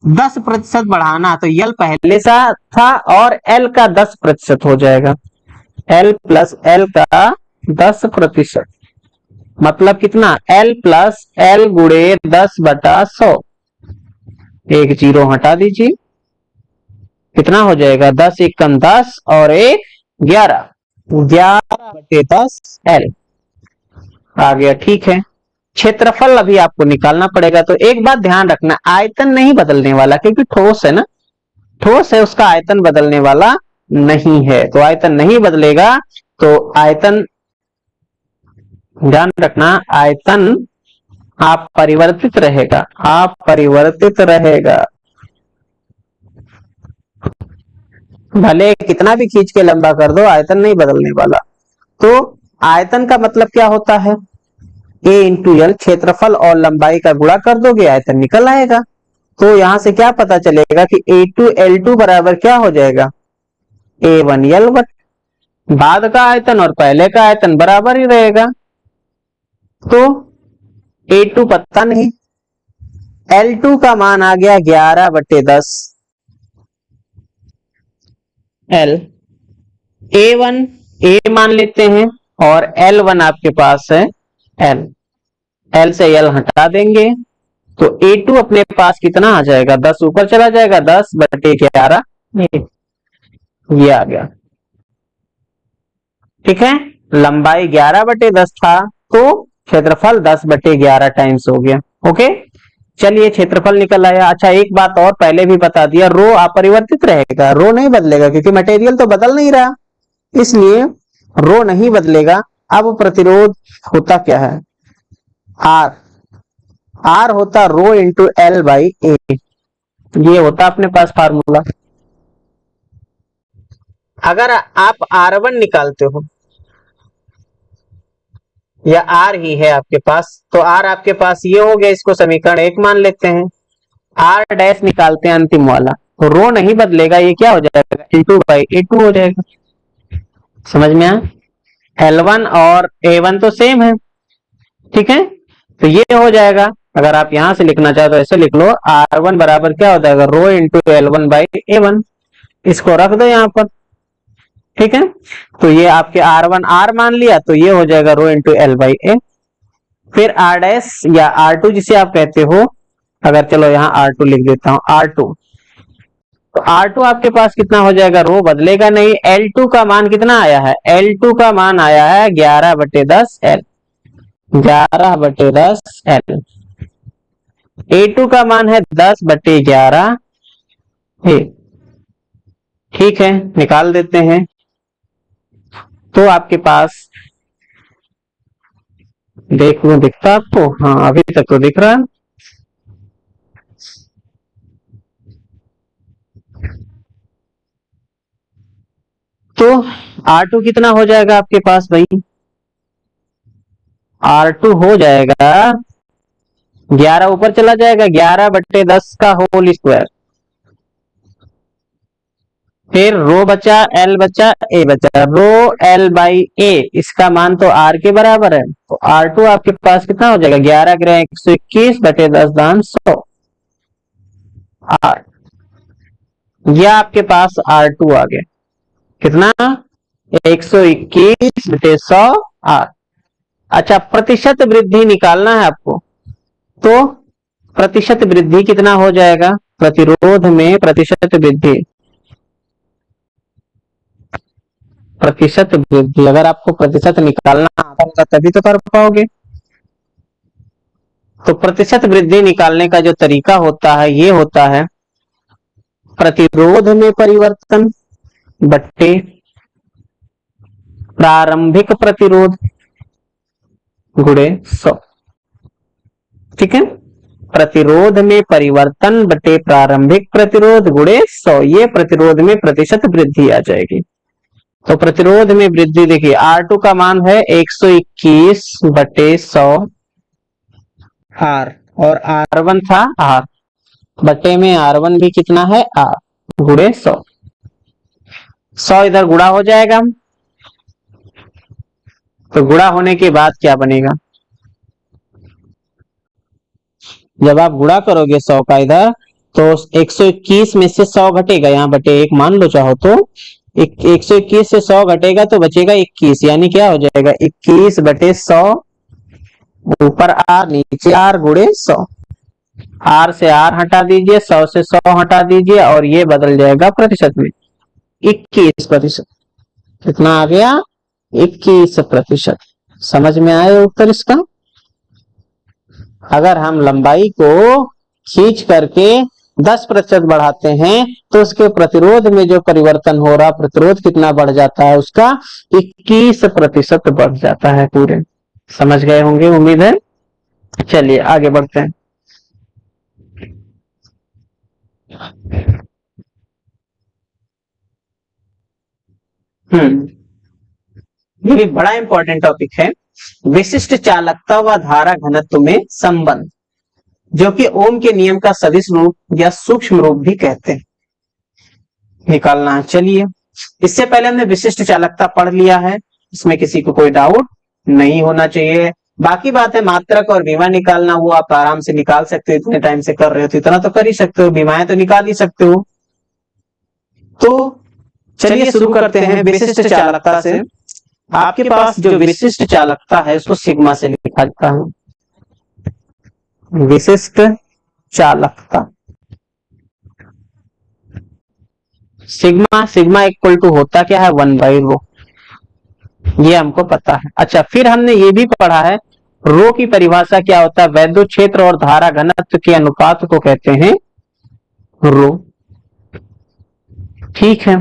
10% बढ़ाना, तो L पहले सा था और L का 10% हो जाएगा। L प्लस L का 10%, मतलब कितना? L प्लस L गुणे 10/100। एक जीरो हटा दीजिए, कितना हो जाएगा? 10 एकम 10 और 1 11, 11/10 L आ गया। ठीक है, क्षेत्रफल अभी आपको निकालना पड़ेगा। तो एक बात ध्यान रखना, आयतन नहीं बदलने वाला, क्योंकि ठोस है ना, ठोस है, उसका आयतन बदलने वाला नहीं है। तो आयतन नहीं बदलेगा, तो आयतन, ध्यान रखना, आयतन आप परिवर्तित रहेगा, आप परिवर्तित रहेगा। भले कितना भी खींच के लंबा कर दो, आयतन नहीं बदलने वाला। तो आयतन का मतलब क्या होता है? A इंटू एल, क्षेत्रफल और लंबाई का गुणा कर दोगे, आयतन निकल आएगा। तो यहां से क्या पता चलेगा कि A2L2 बराबर क्या हो जाएगा? A1L1। बाद का आयतन और पहले का आयतन बराबर ही रहेगा, तो A2 पता नहीं, L2 का मान आ गया 11/10 L। A1 A मान लेते हैं और L1 आपके पास है L, L से L हटा देंगे, तो A2 अपने पास कितना आ जाएगा? 10 ऊपर चला जाएगा, 10/11 ये आ गया। ठीक है, लंबाई 11/10 था, तो क्षेत्रफल 10/11 टाइम्स हो गया। ओके, चलिए क्षेत्रफल निकल आया। अच्छा, एक बात और पहले भी बता दिया, रो अपरिवर्तित रहेगा, रो नहीं बदलेगा, क्योंकि मटेरियल तो बदल नहीं रहा, इसलिए रो नहीं बदलेगा। अब प्रतिरोध होता क्या है? आर, आर होता रो इंटू एल बाई ए, ये होता अपने पास फार्मूला। अगर आप R1 निकालते हो या R ही है आपके पास, तो R आपके पास ये हो गया, इसको समीकरण 1 मान लेते हैं। R डैश निकालते हैं अंतिम वाला, तो रो नहीं बदलेगा, ये क्या हो जाएगा? इंटू बाई A2 हो जाएगा। समझ में आया? L1 और A1 तो सेम है। ठीक है, तो ये हो जाएगा। अगर आप यहां से लिखना चाहो तो ऐसे लिख लो, R1 बराबर क्या हो जाएगा? Rho into L1 by A1। इसको रख दो यहां पर। ठीक है, तो ये आपके R1 R मान लिया, तो ये हो जाएगा rho into L by A। फिर R डैश या R2 जिसे आप कहते हो, अगर चलो यहाँ R2 लिख देता हूं, R2, तो R2 आपके पास कितना हो जाएगा? रो बदलेगा नहीं। L2 का मान कितना आया है? L2 का मान आया है 11/10 L। 11/10 L। A2 का मान है 10/11 A। ठीक है, निकाल देते हैं। तो आपके पास देख लो, दिखता आपको? हाँ, अभी तक तो दिख रहा है। तो R2 कितना हो जाएगा आपके पास भाई? R2 हो जाएगा 11 ऊपर चला जाएगा, 11/10 का होल स्क्वायर। फिर रो बचा, एल बचा, ए बचा। रो एल बाई ए, इसका मान तो आर के बराबर है, तो R2 आपके पास कितना हो जाएगा? 11×121/10 आर। यह आपके पास R2 आ गया कितना? 121/100 आर। अच्छा, प्रतिशत वृद्धि निकालना है आपको, तो प्रतिशत वृद्धि कितना हो जाएगा? प्रतिरोध में प्रतिशत वृद्धि, प्रतिशत वृद्धि अगर आपको प्रतिशत निकालना आता होगा तभी तो कर पाओगे। तो प्रतिशत वृद्धि निकालने का जो तरीका होता है ये होता है प्रतिरोध में परिवर्तन बट्टे प्रारंभिक प्रतिरोध गुणे 100। ठीक है, प्रतिरोध में परिवर्तन बटे प्रारंभिक प्रतिरोध गुणे 100, ये प्रतिरोध में प्रतिशत वृद्धि आ जाएगी। तो प्रतिरोध में वृद्धि देखिए, R2 का मान है 121/100 R, और R1 था R, बटे में R1 भी कितना है R, गुणे 100। 100 इधर गुणा हो जाएगा, तो गुणा होने के बाद क्या बनेगा? जब आप गुणा करोगे 100 का इधर, तो 121 में से 100 घटेगा, यहाँ बटे 1 मान लो चाहो तो। 121 से 100 घटेगा तो बचेगा 21, यानी क्या हो जाएगा? 21/100 ऊपर R नीचे R गुणे 100। R से R हटा दीजिए, 100 से 100 हटा दीजिए, और ये बदल जाएगा प्रतिशत में, 21%। कितना आ गया? 21%। समझ में आया उत्तर इसका? अगर हम लंबाई को खींच करके 10% बढ़ाते हैं तो उसके प्रतिरोध में जो परिवर्तन हो रहा, प्रतिरोध कितना बढ़ जाता है उसका? 21% बढ़ जाता है पूरे। समझ गए होंगे उम्मीद है। चलिए आगे बढ़ते हैं। ये भी बड़ा इंपॉर्टेंट टॉपिक है, विशिष्ट चालकता व धारा घनत्व में संबंध, जो कि ओम के नियम का सदिश रूप या सूक्ष्म रूप भी कहते हैं, निकालना है। चलिए, इससे पहले हमने विशिष्ट चालकता पढ़ लिया है, इसमें किसी को कोई डाउट नहीं होना चाहिए। बाकी बात है मात्रक और बीमा निकालना, वो आप आराम से निकाल सकते हो, इतने टाइम से कर रहे हो तो इतना तो कर ही सकते हो, बीमाएं तो निकाल ही सकते हो। तो चलिए शुरू करते हैं विशिष्ट चालकता से। आपके पास जो विशिष्ट चालकता है उसको सिग्मा से लिखा जाता है, विशिष्ट चालकता। सिग्मा, सिग्मा इक्वल टू होता क्या है? 1/रो, ये हमको पता है। अच्छा, फिर हमने ये भी पढ़ा है रो की परिभाषा क्या होता है? वैद्युत क्षेत्र और धारा घनत्व के अनुपात को कहते हैं रो। ठीक है,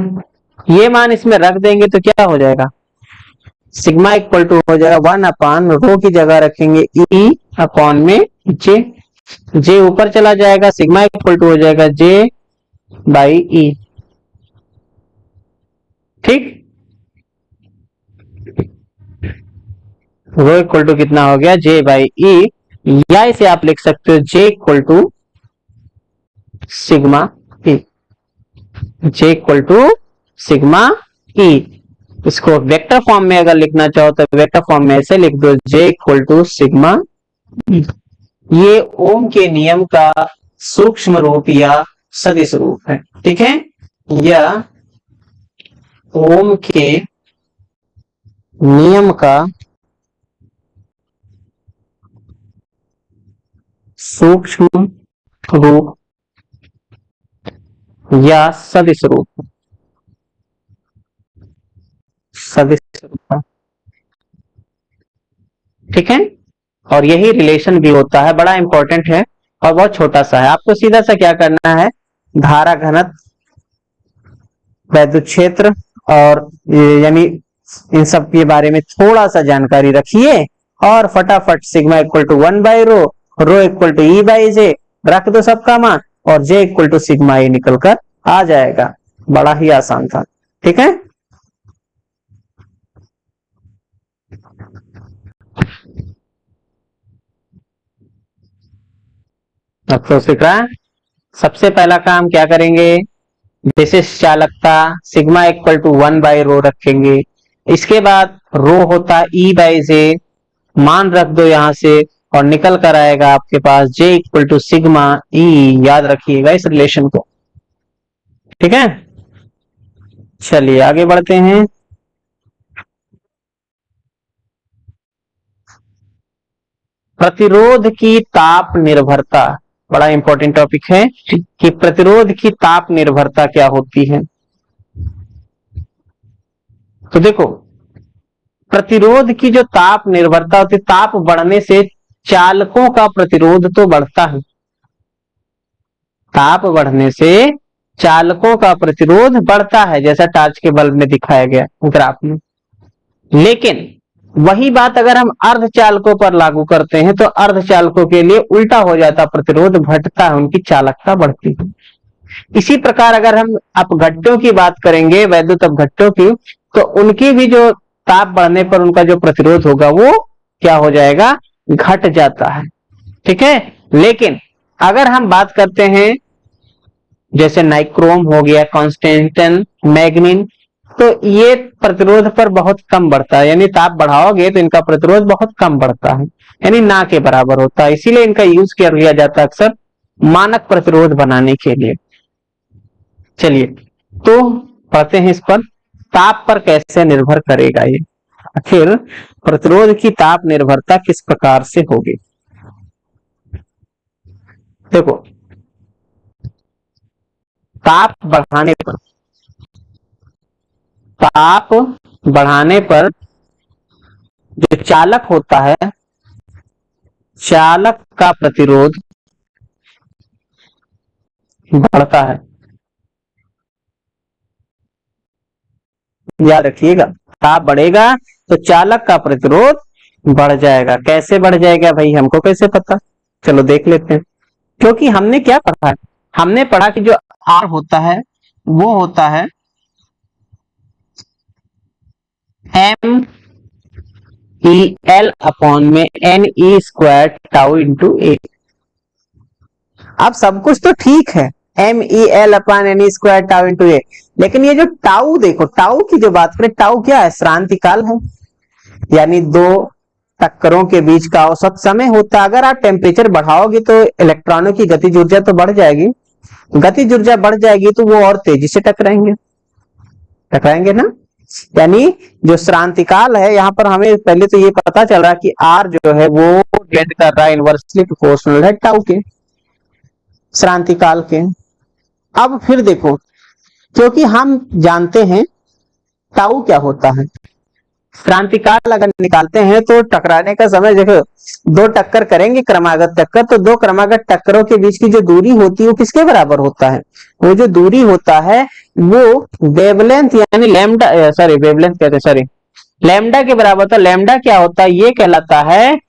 ये मान इसमें रख देंगे तो क्या हो जाएगा? सिग्मा इक्वल टू हो जाएगा 1/रो की जगह रखेंगे E अपॉन में जे, जे ऊपर चला जाएगा, सिग्मा इक्वल टू हो जाएगा J/E। ठीक, रो इक्वल टू कितना हो गया? J/E, या इसे आप लिख सकते हो J equal to sigma E, J equal to sigma E। इसको वेक्टर फॉर्म में अगर लिखना चाहो तो वेक्टर फॉर्म में ऐसे लिख दो J equal to sigma E। ये ओम के नियम का सूक्ष्म रूप या सदिश रूप है। ठीक है, यह ओम के नियम का सूक्ष्म रूप या सदिश रूप, सदिश रूप। ठीक है, और यही रिलेशन भी होता है, बड़ा इंपॉर्टेंट है और बहुत छोटा सा है। आपको सीधा सा क्या करना है, धारा घनत्व, वैद्युत क्षेत्र और यानी इन सब के बारे में थोड़ा सा जानकारी रखिए और फटाफट सिग्मा इक्वल टू 1/रो, रो इक्वल टू E/J रख दो सबका मान और J equal to sigma E निकल कर आ जाएगा। बड़ा ही आसान था, ठीक है। अब तो सीख रहा है। सबसे पहला काम क्या करेंगे, विशिष्ट चालकता सिग्मा इक्वल टू 1/रो रखेंगे। इसके बाद रो होता E/J, मान रख दो यहां से और निकल कर आएगा आपके पास J equal to sigma E। याद रखिएगा इस रिलेशन को, ठीक है। चलिए आगे बढ़ते हैं। प्रतिरोध की ताप निर्भरता, बड़ा इंपॉर्टेंट टॉपिक है कि प्रतिरोध की ताप निर्भरता क्या होती है। तो देखो, प्रतिरोध की जो ताप निर्भरता होती है, ताप बढ़ने से चालकों का प्रतिरोध तो बढ़ता है, ताप बढ़ने से चालकों का प्रतिरोध बढ़ता है, जैसा टॉर्च के बल्ब में दिखाया गया ग्राफ में। लेकिन वही बात अगर हम अर्धचालकों पर लागू करते हैं तो अर्धचालकों के लिए उल्टा हो जाता, प्रतिरोध घटता है, उनकी चालकता बढ़ती है। इसी प्रकार अगर हम अपघट्यों की बात करेंगे, वैद्युत अपघट्यों की, तो उनकी भी जो ताप बढ़ने पर उनका जो प्रतिरोध होगा वो क्या हो जाएगा, घट जाता है, ठीक है। लेकिन अगर हम बात करते हैं जैसे नाइक्रोम हो गया, कॉन्स्टेंटन, मैग्नीन, तो ये प्रतिरोध पर बहुत कम बढ़ता है, यानी ताप बढ़ाओगे तो इनका प्रतिरोध बहुत कम बढ़ता है, यानी ना के बराबर होता है। इसीलिए इनका यूज किया जाता है अक्सर मानक प्रतिरोध बनाने के लिए। चलिए तो पढ़ते हैं इस पर, ताप पर कैसे निर्भर करेगा ये, आखिर प्रतिरोध की ताप निर्भरता किस प्रकार से होगी। देखो, ताप बढ़ाने पर जो चालक होता है, चालक का प्रतिरोध बढ़ता है। याद रखिएगा, ताप बढ़ेगा तो चालक का प्रतिरोध बढ़ जाएगा। कैसे बढ़ जाएगा भाई, हमको कैसे पता, चलो देख लेते हैं। क्योंकि हमने क्या पढ़ा है, हमने पढ़ा कि जो R होता है वो होता है MEL अपॉन में NE² टाउ इंटू A। अब सब कुछ तो ठीक है, MEL upon NE² tau into A, लेकिन ये जो टाउ, देखो टाउ की जो बात करें, टाउ क्या है, श्रांतिकाल है, यानी दो टक्करों के बीच का औसत समय होता है। अगर आप टेम्परेचर बढ़ाओगे तो इलेक्ट्रॉनों की गतिज ऊर्जा तो बढ़ जाएगी, गतिज ऊर्जा बढ़ जाएगी तो वो और तेजी से टकराएंगे ना। यानी जो श्रांतिकाल है, यहाँ पर हमें पहले तो ये पता चल रहा है कि R जो है वो डिपेंड कर रहा है, इनवर्सली प्रोपोर्शनल है टाउ के, श्रांतिकाल के। अब फिर देखो, क्योंकि हम जानते हैं टाउ क्या होता है, क्रांतिकाल अगर निकालते हैं तो टकराने का समय, देखो दो टक्कर करेंगे क्रमागत टक्कर, तो दो क्रमागत टक्करों के बीच की जो दूरी होती है वो किसके बराबर होता है, वो जो दूरी होता है वो वेवलेंथ यानी लैम्डा, सॉरी वेवलेंथ कहते, सॉरी लैम्डा के बराबर होता है। लैम्डा क्या होता है, ये कहलाता है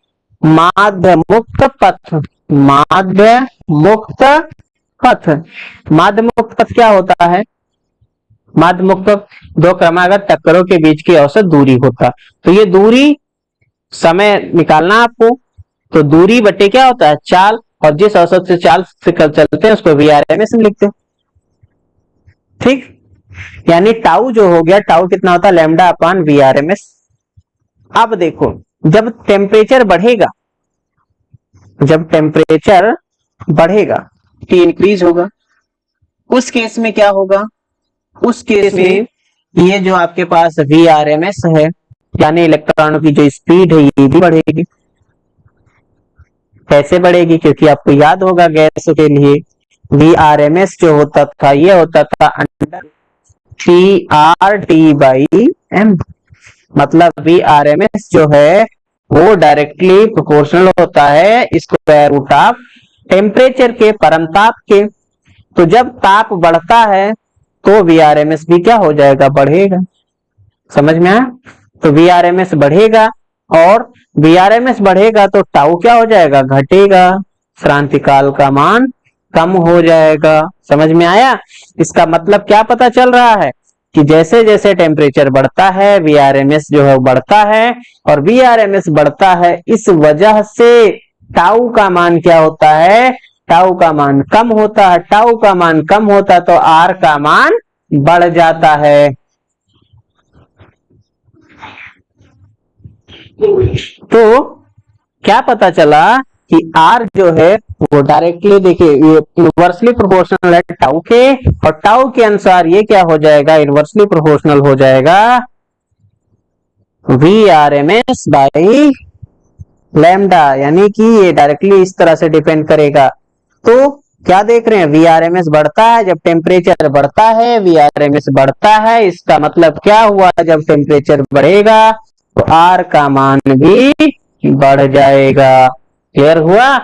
माध्य मुक्त पथ। माध्य मुक्त पथ, माध्य मुक्त पथ क्या होता है, माध्य मुक्त दो क्रमागत टक्करों के बीच की औसत दूरी होता। तो ये दूरी समय निकालना आपको, तो दूरी बटे क्या होता है, चाल, और जिस औसत से चाल से चलते हैं उसको VRMS में लिखते हैं, ठीक। यानी टाउ जो हो गया, टाउ कितना होता है, लैम्डा अपॉन VRMS। अब देखो, जब टेम्परेचर बढ़ेगा, जब टेम्परेचर बढ़ेगा T इंक्रीज होगा, उस केस में क्या होगा, उस केस में ये जो आपके पास VRMS है यानी इलेक्ट्रॉनों की जो स्पीड है ये भी बढ़ेगी। कैसे बढ़ेगी, क्योंकि आपको याद होगा गैस के लिए VRMS जो होता था ये होता था अंडर TRT/m, मतलब VRMS जो है वो डायरेक्टली प्रोपोर्शनल होता है स्क्वायर रूट ऑफ टेम्परेचर के, परमताप के। तो जब ताप बढ़ता है तो वीआरएमएस भी क्या हो जाएगा, बढ़ेगा। समझ में आया? तो वीआरएमएस बढ़ेगा, और वीआरएमएस बढ़ेगा तो टाउ क्या हो जाएगा, घटेगा, श्रांति काल का मान कम हो जाएगा। समझ में आया? इसका मतलब क्या पता चल रहा है कि जैसे जैसे टेम्परेचर बढ़ता है वीआरएमएस जो है बढ़ता है, और वीआरएमएस बढ़ता है इस वजह से टाउ का मान क्या होता है, टाउ का मान कम होता है। टाउ का मान कम होता है तो आर का मान बढ़ जाता है। तो क्या पता चला कि आर जो है वो डायरेक्टली देखिए इनवर्सली प्रोपोर्शनल है टाउ के, और टाउ के अनुसार ये क्या हो जाएगा, इनवर्सली प्रोपोर्शनल हो जाएगा V R M S by lambda, यानी कि ये डायरेक्टली इस तरह से डिपेंड करेगा। तो क्या देख रहे हैं, वी आर एम एस बढ़ता है जब टेम्परेचर बढ़ता है, वी आर एम एस बढ़ता है। इसका मतलब क्या हुआ, जब टेम्परेचर बढ़ेगा तो आर का मान भी बढ़ जाएगा। क्लियर हुआ?